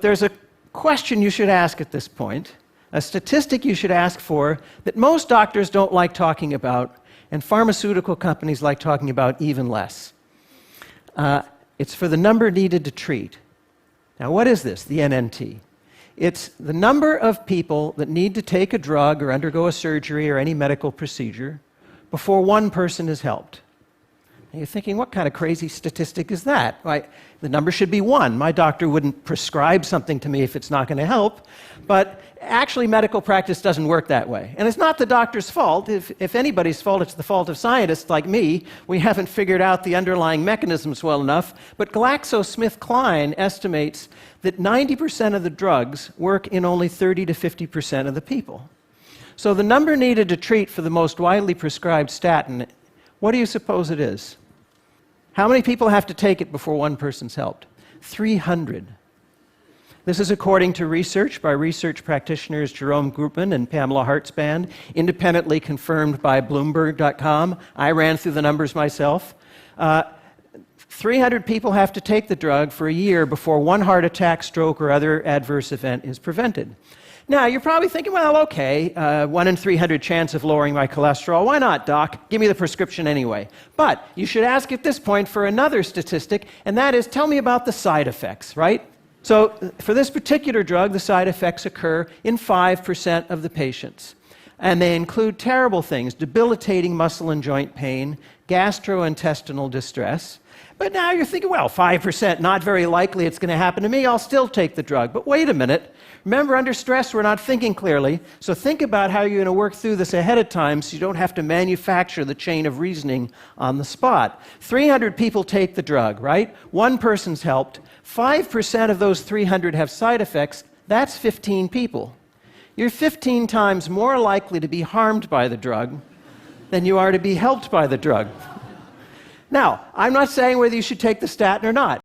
There's a question you should ask at this point, a statistic you should ask for that most doctors don't like talking about, and pharmaceutical companies like talking about even less. It's for the number needed to treat. Now, what is this, the NNT? It's the number of people that need to take a drug or undergo a surgery or any medical procedure before one person is helped. And you're thinking, what kind of crazy statistic is that? The number should be 1. My doctor wouldn't prescribe something to me if it's not going to help. But actually, medical practice doesn't work that way. And it's not the doctor's fault. If anybody's fault, it's the fault of scientists like me. We haven't figured out the underlying mechanisms well enough. But GlaxoSmithKline estimates that 90% of the drugs work in only 30 to 50% of the people. So the number needed to treat for the most widely prescribed statin, what do you suppose it is? How many people have to take it before one person's helped? 300. This is according to research by research practitioners Jerome Groopman and Pamela Hartzband, independently confirmed by Bloomberg.com. I ran through the numbers myself. 300 people have to take the drug for a year before one heart attack, stroke, or other adverse event is prevented. Now, you're probably thinking, well, okay, 1 in 300 chance of lowering my cholesterol. Why not, doc? Give me the prescription anyway. But you should ask at this point for another statistic, and that is, tell me about the side effects, right? So for this particular drug, the side effects occur in 5% of the patients. And they include terrible things: debilitating muscle and joint pain, gastrointestinal distress. But now you're thinking, well, 5%, not very likely it's going to happen to me. I'll still take the drug. But wait a minute. Remember, under stress, we're not thinking clearly. So think about how you're going to work through this ahead of time so you don't have to manufacture the chain of reasoning on the spot. 300 people take the drug, right? One person's helped. 5% of those 300 have side effects. That's 15 people. You're 15 times more likely to be harmed by the drug than you are to be helped by the drug. Now, I'm not saying whether you should take the statin or not.